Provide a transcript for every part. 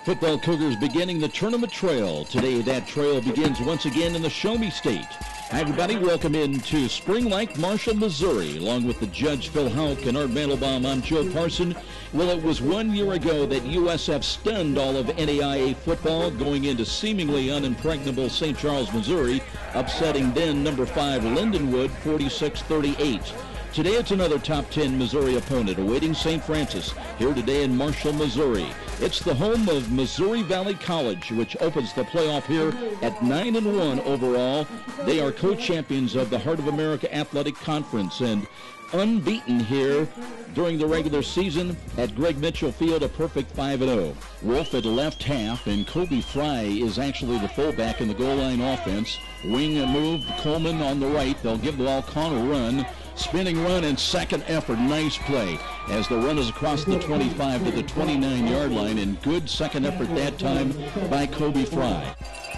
Football Cougars beginning the tournament trail. Today that trail begins once again in the Show Me State. Hi everybody, welcome into Spring Lake, Marshall, Missouri. Along with the judge Phil Houck and Art Mandelbaum, I'm Joe Parson. Well, it was 1 year ago that USF stunned all of NAIA football, going into seemingly unimpregnable St. Charles, Missouri, upsetting then number 5 Lindenwood 46-38. Today it's another top 10 Missouri opponent awaiting St. Francis here today in Marshall, Missouri. It's the home of Missouri Valley College, which opens the playoff here at 9-1 overall. They are co-champions of the Heart of America Athletic Conference and unbeaten here during the regular season at Greg Mitchell Field, a perfect 5-0. Wolf at left half, and Kobe Fry is actually the fullback in the goal line offense. Wing move, Coleman on the right. They'll give the ball, Connor run. Spinning run and second effort. Nice play as the run is across the 25 to the 29-yard line, and good second effort that time by Kobe Fry.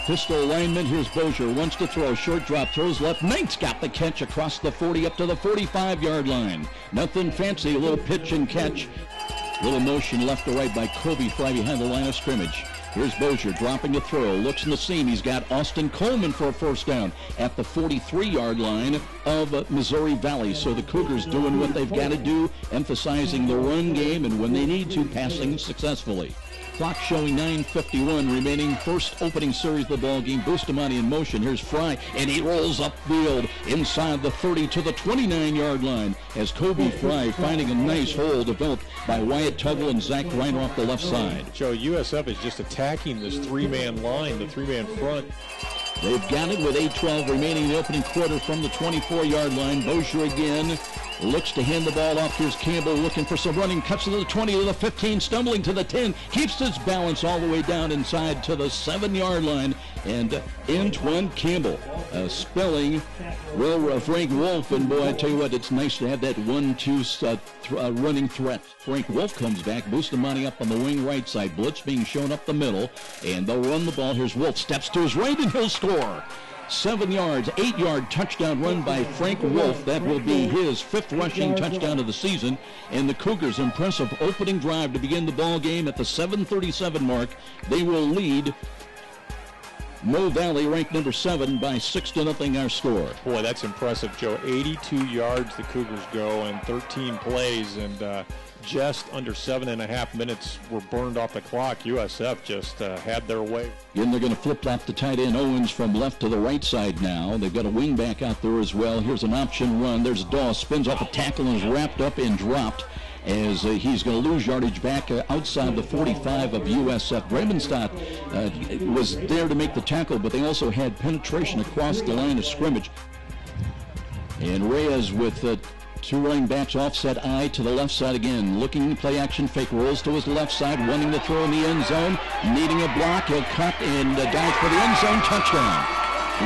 Pistol alignment. Here's Bozier. Wants to throw. Short drop. Throws left. Nate's got the catch across the 40 up to the 45-yard line. Nothing fancy. A little pitch and catch. Little motion left to right by Kobe Fry behind the line of scrimmage. Here's Bozier dropping the throw, looks in the seam. He's got Austin Coleman for a first down at the 43-yard line of Missouri Valley. So the Cougars doing what they've got to do, emphasizing the run game, and when they need to, passing successfully. Clock showing 9:51 remaining. First opening series of the ball game. Bustamante in motion. Here's Fry, and he rolls upfield inside the 30 to the 29-yard line as Kobe Fry finding a nice hole developed by Wyatt Tuggle and Zach Reiner off the left side. Joe, USF is just attacking this three-man line, the three-man front. They've got it with 8:12 remaining in the opening quarter from the 24-yard line. Bozier again looks to hand the ball off. Here's Campbell looking for some running. Cuts to the 20 to the 15, stumbling to the 10. Keeps his balance all the way down inside to the 7-yard line. And Antoine Campbell spelling Frank Wolf. And boy, I tell you what, it's nice to have that 1-2 running threat. Frank Wolf comes back. Bustamante up on the wing right side. Blitz being shown up the middle. And they'll run the ball. Here's Wolf. Steps to his right and he'll score. 7 yards, 8-yard touchdown run by Frank Wolf. That will be his 5th rushing touchdown of the season. And the Cougars' impressive opening drive to begin the ball game at the 7:37 mark. They will lead Mo Valley, ranked number 7, by 6-0 our score. Boy, that's impressive, Joe. 82 yards the Cougars go in 13 plays, and just under 7.5 minutes were burned off the clock. USF just had their way. And they're going to flip-flop the tight end Owens from left to the right side now. They've got a wing back out there as well. Here's an option run. There's Dawes, spins off a tackle and is wrapped up and dropped as he's going to lose yardage back outside the 45 of USF. Bremenstadt was there to make the tackle, but they also had penetration across the line of scrimmage. And Reyes with 2 running backs, offset eye to the left side again. Looking play action fake, rolls to his left side, wanting to throw in the end zone, needing a block. He'll cut and dive for the end zone touchdown.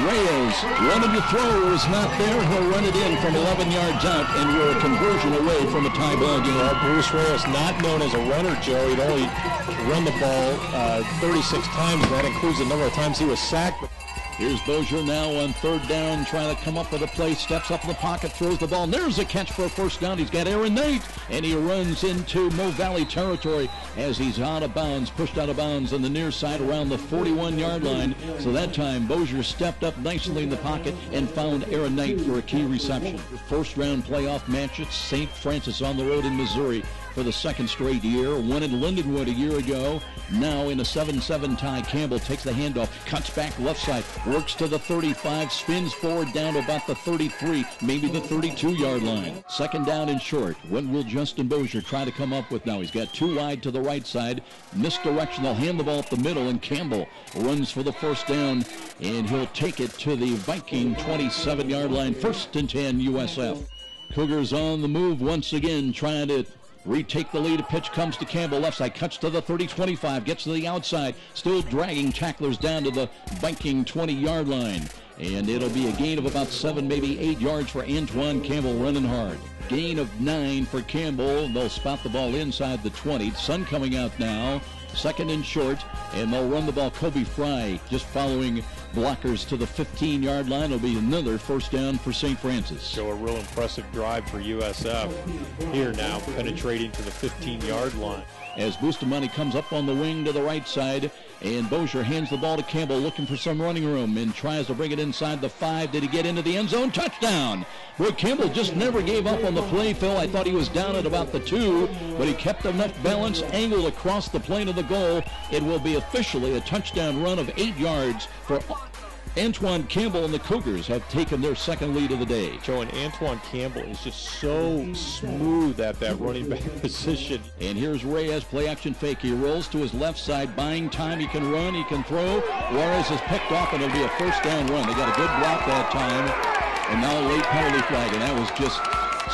Reyes wanted to throw, was not there. He'll run it in from 11 yards out, and we're a conversion away from a tie ball game. Well, Bruce Reyes, not known as a runner, Joe. He'd only run the ball 36 times. That includes the number of times he was sacked. Here's Bozier now on 3rd down, trying to come up with a play, steps up in the pocket, throws the ball, and there's a catch for a first down. He's got Aaron Nate, and he runs into Mo Valley territory as he's out of bounds, pushed out of bounds on the near side around the 41-yard line. So that time, Bozier stepped up nicely in the pocket and found Aaron Knight for a key reception. First-round playoff match at St. Francis on the road in Missouri for the 2nd straight year. Won at Lindenwood a year ago. Now in a 7-7 tie, Campbell takes the handoff, cuts back left side, works to the 35, spins forward down to about the 33, maybe the 32-yard line. 2nd down and short. What will Justin Bozier try to come up with now? He's got 2 wide to the right side. Misdirection. They'll hand the ball up the middle, and Campbell runs for the first down, and he'll take it to the Viking 27-yard line. 1st and 10 USF. Cougars on the move once again, trying to retake the lead. A pitch comes to Campbell, left side, cuts to the 30-25, gets to the outside, still dragging tacklers down to the Viking 20-yard line. And it'll be a gain of about 7, maybe 8 yards for Antoine Campbell running hard. Gain of 9 for Campbell. They'll spot the ball inside the 20. Sun coming out now. Second and short, and they'll run the ball. Kobe Fry just following blockers to the 15-yard line. It'll be another first down for St. Francis. So a real impressive drive for USF. Here now, penetrating to the 15-yard line. As Bustamante comes up on the wing to the right side, and Bossier hands the ball to Campbell, looking for some running room, and tries to bring it inside the 5. Did he get into the end zone? Touchdown! Boy, Campbell just never gave up on the play, Phil. I thought he was down at about the 2, but he kept enough balance, angled across the plane of the goal. It will be officially a touchdown run of 8 yards for Antoine Campbell, and the Cougars have taken their second lead of the day. Joe, and Antoine Campbell is just so smooth at that running back position. And here's Reyes, play action fake. He rolls to his left side, buying time. He can run, he can throw. Juarez is picked off, and it'll be a first down run. They got a good block that time, and now a late penalty flag, and that was just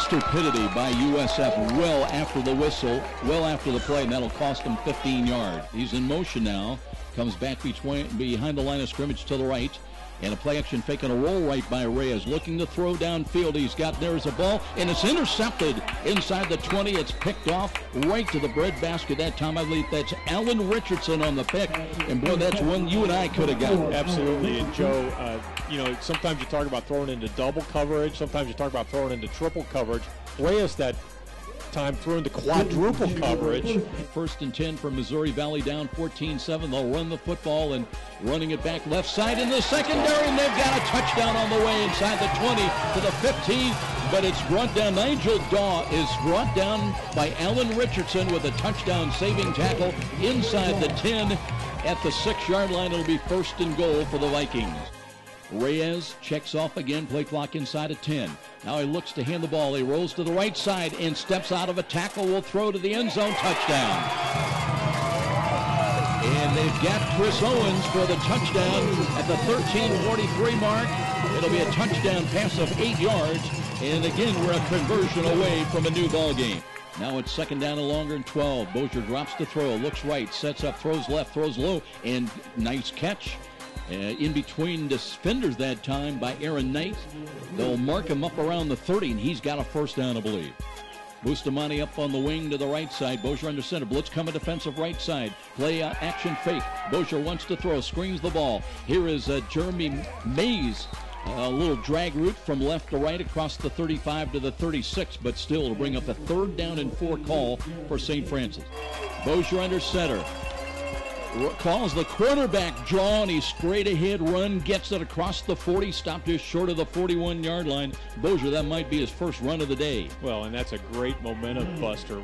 stupidity by USF well after the whistle, well after the play, and that'll cost him 15 yards. He's in motion now, comes back behind the line of scrimmage to the right, and a play action fake and a roll right by Reyes, looking to throw downfield. He's got, there's a ball, and it's intercepted inside the 20. It's picked off right to the breadbasket that time. I believe that's Alan Richardson on the pick, and boy, that's one you and I could have gotten. Absolutely. And Joe, you know, sometimes you talk about throwing into double coverage, sometimes you talk about throwing into triple coverage. Reyes that time threw into quadruple coverage. First and 10 for Missouri Valley, down 14-7. They'll run the football and running it back left side in the secondary, and they've got a touchdown on the way inside the 20 to the 15, but it's brought down. Nigel Daw is brought down by Alan Richardson with a touchdown saving tackle inside the 10 at the 6-yard line. It'll be first and goal for the Vikings. Reyes checks off again, play clock inside of 10. Now he looks to hand the ball. He rolls to the right side and steps out of a tackle. Will throw to the end zone, touchdown. And they've got Chris Owens for the touchdown at the 13:43 mark. It'll be a touchdown pass of 8 yards. And again, we're a conversion away from a new ball game. Now it's second down and longer and 12. Bossier drops to throw, looks right, sets up, throws left, throws low, and nice catch. In between defenders that time by Aaron Knight. They'll mark him up around the 30, and he's got a first down, I believe. Bustamante up on the wing to the right side. Bossier under center. Blitz coming defensive right side. Play action fake. Bossier wants to throw, screens the ball. Here is Jeremy Mays. A little drag route from left to right across the 35 to the 36, but still it'll bring up a 3rd down and 4 call for St. Francis. Bossier under center. Calls the quarterback draw, and he's straight ahead run, gets it across the 40, stopped just short of the 41-yard line. Bossier, that might be his first run of the day. Well, and that's a great momentum buster.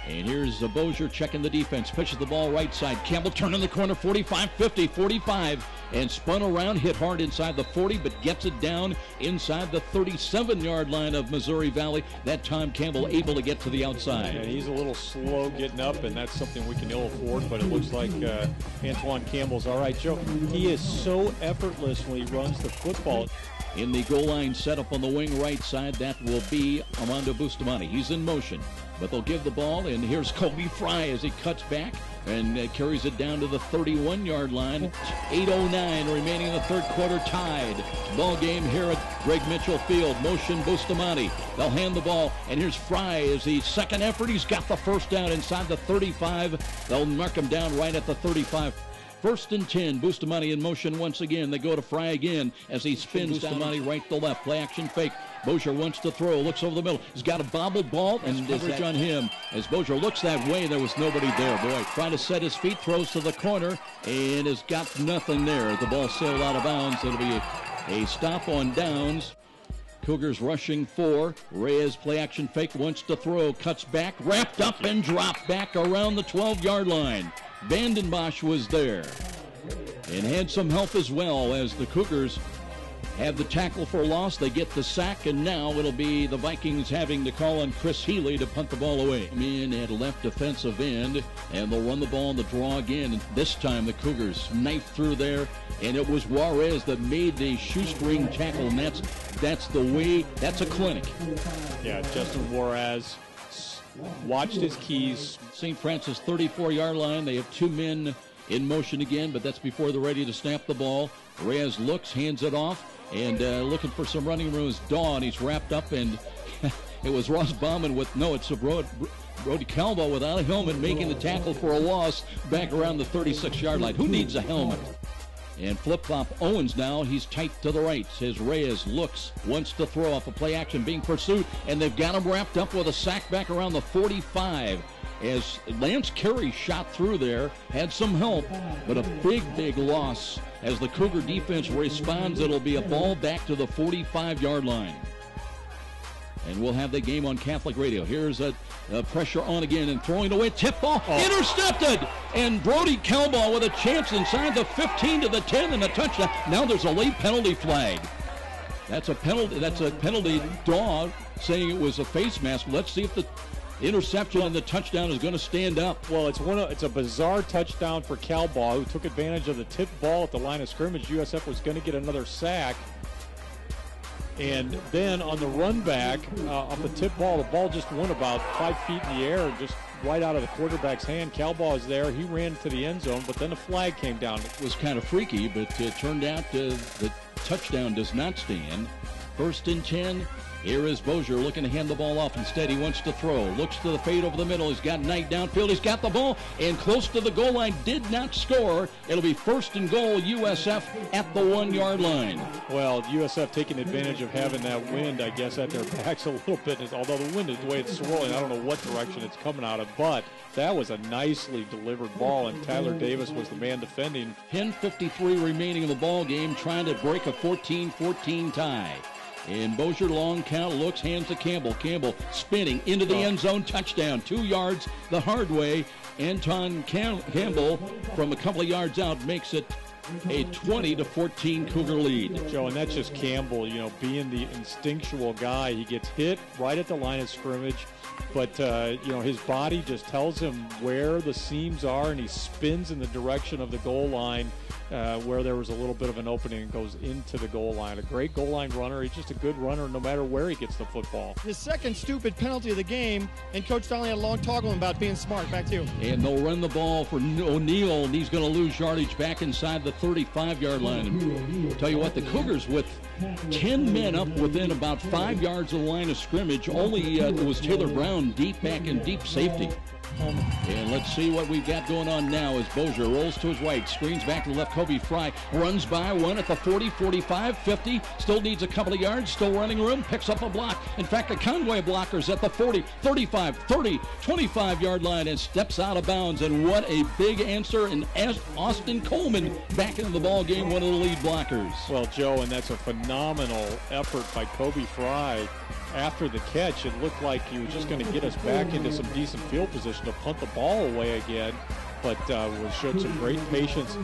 And here's Bossier checking the defense, pitches the ball right side. Campbell turning the corner, 45, 50, 45, and spun around, hit hard inside the 40, but gets it down inside the 37-yard line of Missouri Valley. That time Campbell able to get to the outside. And he's a little slow getting up, and that's something we can ill afford, but it looks like Antoine Campbell's all right. Joe, he is so effortless when he runs the football. In the goal line setup on the wing right side, that will be Armando Bustamante. He's in motion, but they'll give the ball, and here's Kobe Fry as he cuts back and carries it down to the 31-yard line. 8:09 remaining in the third quarter, tied. Ball game here at Greg Mitchell Field. Motion Bustamante. They'll hand the ball, and here's Fry as the second effort. He's got the first down inside the 35. They'll mark him down right at the 35. First and 10, Bustamante in motion once again. They go to Fry again as he spins Bustamante right to left. Play action fake. Bossier wants to throw, looks over the middle. He's got a bobbled ball, and coverage on him. As Bossier looks that way, there was nobody there. Boy, trying to set his feet, throws to the corner, and has got nothing there. The ball sailed out of bounds. It'll be a stop on downs. Cougars rushing 4. Reyes play action fake, wants to throw, cuts back, wrapped up and dropped back around the 12-yard line. Vandenbosch was there and had some help as well as the Cougars have the tackle for loss. They get the sack, and now it'll be the Vikings having to call on Chris Healy to punt the ball away. In at left defensive end, and they'll run the ball on the draw again. And this time the Cougars knifed through there, and it was Juarez that made the shoestring tackle, and that's the way, that's a clinic. Yeah, Justin Juarez watched his keys. St. Francis 34-yard line. They have 2 men in motion again, but that's before they're ready to snap the ball. Reyes looks, hands it off, and looking for some running room is Daw, and he's wrapped up, and it was Ross Bauman with, no, it's Brody Calvo without a helmet making the tackle for a loss back around the 36-yard line. Who needs a helmet? And flip-flop Owens now, he's tight to the right. As Reyes looks, wants to throw off a play action being pursued, and they've got him wrapped up with a sack back around the 45. As Lance Carey shot through there, had some help, but a big loss. As the Cougar defense responds, it'll be a ball back to the 45-yard line. And we'll have the game on Catholic Radio. Here's a pressure on again and throwing away. Tip ball, intercepted! And Brody Calvo with a chance inside the 15 to the 10 and a touchdown. Now there's a late penalty flag. That's a penalty. Daw saying it was a face mask. Let's see if the interception and the touchdown is going to stand up. Well, it's a bizarre touchdown for Calvo, who took advantage of the tip ball at the line of scrimmage. USF was going to get another sack. And then on the run back off the tip ball, the ball just went about 5 feet in the air, just right out of the quarterback's hand. Calvo is there. He ran to the end zone, but then the flag came down. It was kind of freaky, but it turned out the touchdown does not stand. 1st and 10. Here is Bozier looking to hand the ball off. Instead, he wants to throw. Looks to the fade over the middle. He's got Knight downfield. He's got the ball and close to the goal line. Did not score. It'll be 1st and goal, USF at the 1-yard line. Well, USF taking advantage of having that wind, I guess, at their backs a little bit. Although the wind is the way it's swirling, I don't know what direction it's coming out of. But that was a nicely delivered ball, and Tyler Davis was the man defending. 10:53 remaining in the ball game, trying to break a 14-14 tie. And Bozier, long count, looks, hands to Campbell. Campbell spinning into the end zone, touchdown. 2 yards the hard way. Anton Campbell from a couple of yards out makes it a 20-14 Cougar lead. Joe, and that's just Campbell, being the instinctual guy. He gets hit right at the line of scrimmage, but, his body just tells him where the seams are, and he spins in the direction of the goal line where there was a little bit of an opening and goes into the goal line. A great goal line runner. He's just a good runner no matter where he gets the football. His second stupid penalty of the game, and Coach Donnelly had a long talk with him about being smart. Back to you. And they'll run the ball for O'Neal, and he's going to lose yardage back inside the 35-yard line. And tell you what, the Cougars with 10 men up within about 5 yards of the line of scrimmage. Only it was Taylor Brown deep back in deep safety. And let's see what we've got going on now as Bozier rolls to his right, screens back to the left. Kobe Fry runs by one at the 40, 45, 50. Still needs a couple of yards, still running room, picks up a block. In fact, the Conway blocker's at the 40, 35, 30, 25-yard line and steps out of bounds. And what a big answer. And Austin Coleman back into the ball game, one of the lead blockers. Well, Joe, and that's a phenomenal effort by Kobe Fry. After the catch, it looked like he was just going to get us back into some decent field position to punt the ball away again, but showed some great patience.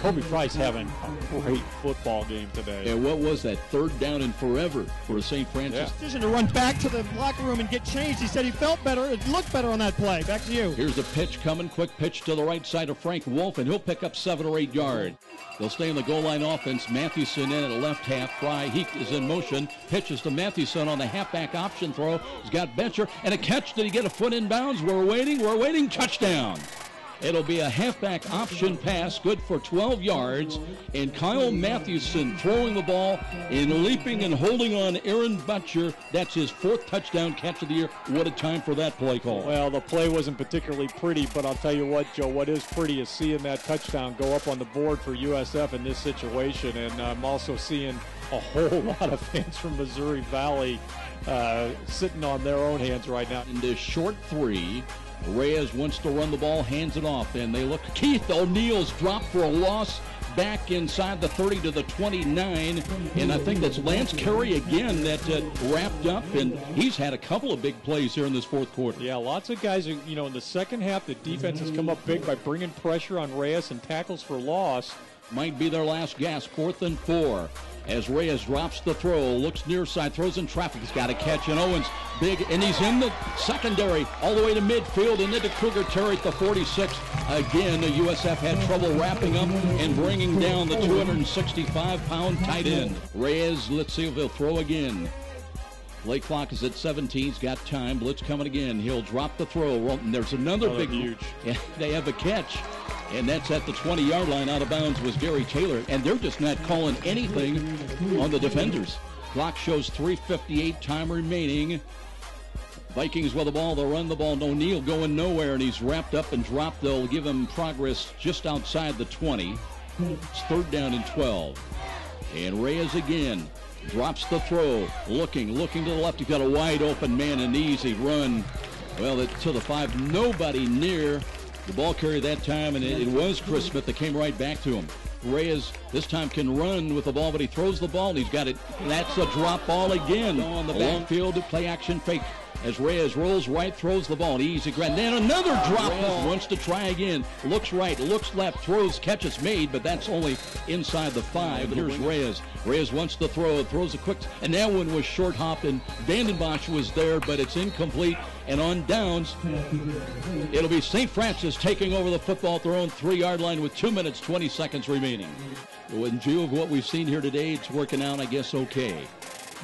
Kobe Fry's having a great football game today. And what was that? 3rd down and forever for St. Francis. Yeah. Decision to run back to the locker room and get changed. He said he felt better. It looked better on that play. Back to you. Here's a pitch coming. Quick pitch to the right side of Frank Wolf, and he'll pick up 7 or 8 yards. They'll stay in the goal line offense. Mathewson in at the left half. Fry, he is in motion. Pitches to Mathewson on the halfback option throw. He's got Bencher. And a catch. Did he get a foot in bounds? We're waiting. Touchdown. It'll be a halfback option pass, good for 12 yards. And Kyle Mathewson throwing the ball and leaping and holding on Aaron Butcher. That's his 4th touchdown catch of the year. What a time for that play call. Well, the play wasn't particularly pretty, but I'll tell you what, Joe, what is pretty is seeing that touchdown go up on the board for USF in this situation. And I'm also seeing a whole lot of fans from Missouri Valley sitting on their own hands right now. In this short 3, Reyes wants to run the ball, hands it off, and they look. Keith O'Neal's dropped for a loss back inside the 30 to the 29, and I think that's Lance Carey again that wrapped up, and he's had a couple of big plays here in this 4th quarter. Yeah, lots of guys, in the second half, the defense has come up big by bringing pressure on Reyes and tackles for loss. Might be their last gasp. 4th and 4. As Reyes drops the throw, looks near side, throws in traffic. He's got a catch, and Owens big, and he's in the secondary all the way to midfield and into Cougar territory at the 46. Again, the USF had trouble wrapping up and bringing down the 265-pound tight end. Reyes, let's see if he'll throw again. Play clock is at 17. He's got time. Blitz coming again. He'll drop the throw. And there's another big. Huge. They have the catch. And that's at the 20-yard line. Out of bounds was Gary Taylor. And they're just not calling anything on the defenders. Clock shows 3:58 time remaining. Vikings with the ball. They'll run the ball. O'Neal going nowhere, and he's wrapped up and dropped. They'll give him progress just outside the 20. It's 3rd down and 12. And Reyes again drops the throw. Looking to the left. He's got a wide open man, an easy run. Well, to the 5. Nobody near the ball carrier that time, and it was Chris Smith that came right back to him. Reyes this time can run with the ball, but he throws the ball, and he's got it. That's a drop ball again on the backfield. Play action fake as Reyes rolls right, throws the ball. Easy grab. Then another drop ball. Wants to try again. Looks right, looks left, throws, catches made, but that's only inside the 5. But here's Reyes. Reyes wants to throw, throws a quick, and that one was short hopped, and Vandenbosch was there, but it's incomplete. And on downs, it'll be St. Francis taking over the football at their own 3-yard line with 2 minutes, 20 seconds remaining. In view of what we've seen here today, it's working out, I guess, okay.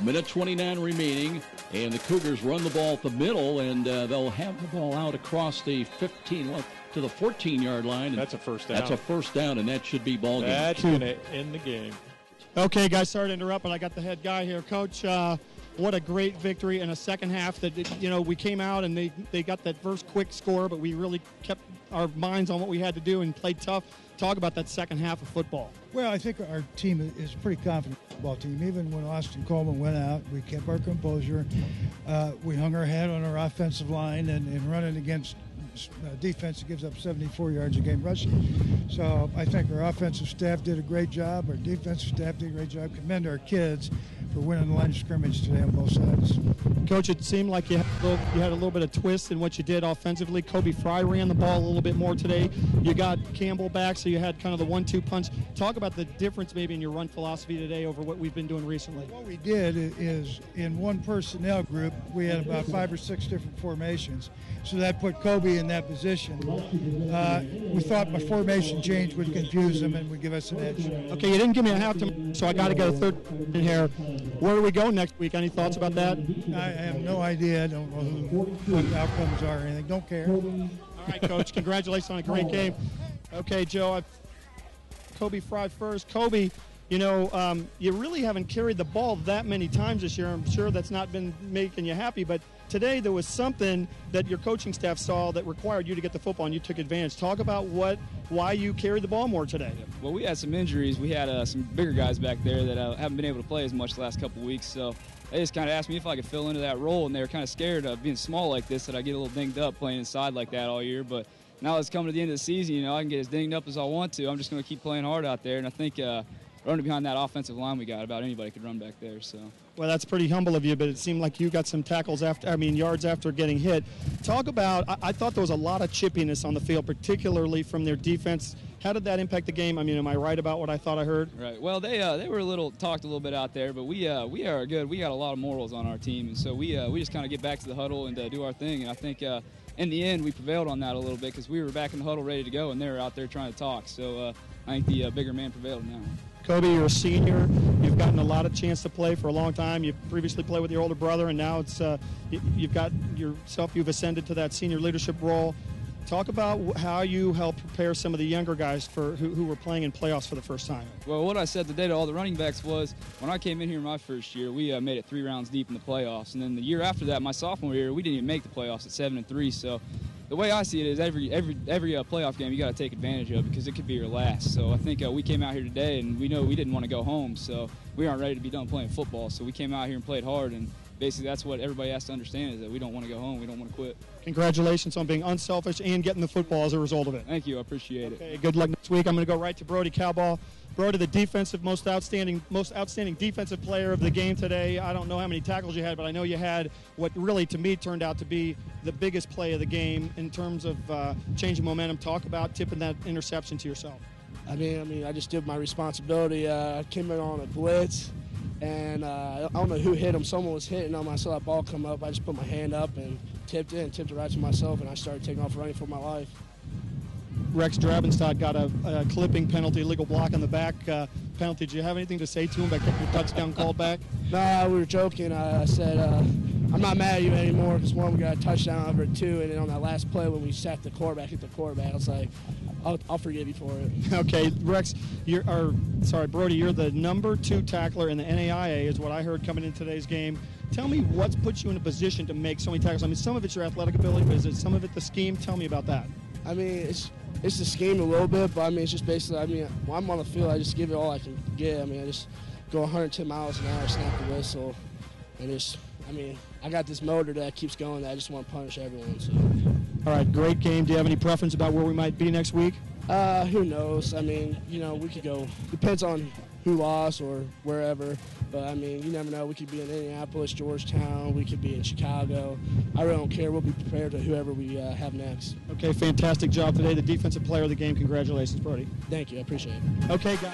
Minute 29 remaining, and the Cougars run the ball at the middle, and they'll have the ball out across the 15 to the 14-yard line. That's a first down. That's a first down, and that should be ball game. That's going to end the game. Okay, guys, sorry to interrupt, but I got the head guy here. Coach, what a great victory in a second half that, we came out and they got that first quick score, but we really kept our minds on what we had to do and played tough. Talk about that second half of football. Well, I think our team is a pretty confident football team. Even when Austin Coleman went out, we kept our composure. We hung our head on our offensive line and running against defense that gives up 74 yards a game rushing. So I think our offensive staff did a great job. Our defensive staff did a great job. Commend our kids for winning the line of scrimmage today on both sides. Coach, it seemed like you had a little bit of twist in what you did offensively. Kobe Fry ran the ball a little bit more today. You got Campbell back, so you had kind of the 1-2 punch. Talk about the difference maybe in your run philosophy today over what we've been doing recently. What we did is in one personnel group, we had about 5 or 6 different formations. So that put Kobe in that position. We thought my formation change would confuse him and would give us an edge. Okay, you didn't give me a halftime, so I got to get a third in here. Where do we go next week? Any thoughts about that? I have no idea. I don't know what the outcomes are or anything. Don't care. All right, Coach. Congratulations on a great game. Okay, Joe, Kobe Fry first. Kobe, you really haven't carried the ball that many times this year. I'm sure that's not been making you happy, but today there was something that your coaching staff saw that required you to get the football, and you took advantage. Talk about why you carried the ball more today. Well, we had some injuries. We had some bigger guys back there that haven't been able to play as much the last couple of weeks, so they just kind of asked me if I could fill into that role, and they were kind of scared of being small like this, that I get a little dinged up playing inside like that all year. But now it's coming to the end of the season, I can get as dinged up as I want to. I'm just going to keep playing hard out there, and I think running behind that offensive line we got, about anybody could run back there. So. Well, that's pretty humble of you, but it seemed like you got some yards after getting hit. Talk about, I thought there was a lot of chippiness on the field, particularly from their defense. How did that impact the game? I mean, am I right about what I thought I heard? Right. Well, they were talked a little bit out there, but we are good. We got a lot of morals on our team, and so we just kind of get back to the huddle and do our thing. And I think in the end we prevailed on that a little bit because we were back in the huddle ready to go, and they were out there trying to talk. So I think the bigger man prevailed now. Kobe, you're a senior. You've gotten a lot of chance to play for a long time. You've previously played with your older brother, and now you've ascended to that senior leadership role. Talk about how you help prepare some of the younger guys who were playing in playoffs for the first time. Well, what I said today to all the running backs was when I came in here my first year, we made it 3 rounds deep in the playoffs. And then the year after that, my sophomore year, we didn't even make the playoffs at 7-3. So the way I see it is every playoff game you got to take advantage of because it could be your last. So I think we came out here today and we know we didn't want to go home. So we aren't ready to be done playing football. So we came out here and played hard, and basically that's what everybody has to understand is that we don't want to go home. We don't want to quit. Congratulations on being unselfish and getting the football as a result of it. Thank you. I appreciate it. Okay, good luck next week. I'm going to go right to Brody Cowball. Brody, the most outstanding defensive player of the game today. I don't know how many tackles you had, but I know you had what really, to me, turned out to be the biggest play of the game in terms of changing momentum. Talk about tipping that interception to yourself. I mean, I just did my responsibility. I came in on a blitz, and I don't know who hit him. Someone was hitting him. I saw that ball come up. I just put my hand up and tipped it right to myself, and I started taking off running for my life. Rex Drabenstadt got a clipping penalty, illegal block on the back penalty. Did you have anything to say to him about getting your touchdown called back? No, we were joking. I said, I'm not mad at you anymore because, one, we got a touchdown over 2, and then on that last play when we sacked the quarterback, hit the quarterback, I was like, I'll forgive you for it. Okay, Rex, Brody, you're the number 2 tackler in the NAIA is what I heard coming in today's game. Tell me what's put you in a position to make so many tackles. I mean, some of it's your athletic ability, but is it some of it the scheme? Tell me about that. I mean, it's the scheme a little bit, but I mean, it's just basically, I mean, when I'm on the field, I just give it all I can get. I mean, I just go 110 miles an hour, snap the whistle, and just, I mean, I got this motor that keeps going that I just want to punish everyone. So. All right, great game. Do you have any preference about where we might be next week? Who knows? I mean, you know, we could go, depends on who lost or wherever. But, I mean, you never know. We could be in Indianapolis, Georgetown. We could be in Chicago. I really don't care. We'll be prepared to whoever we have next. Okay, fantastic job today. The defensive player of the game. Congratulations, Brody. Thank you. I appreciate it. Okay, guys.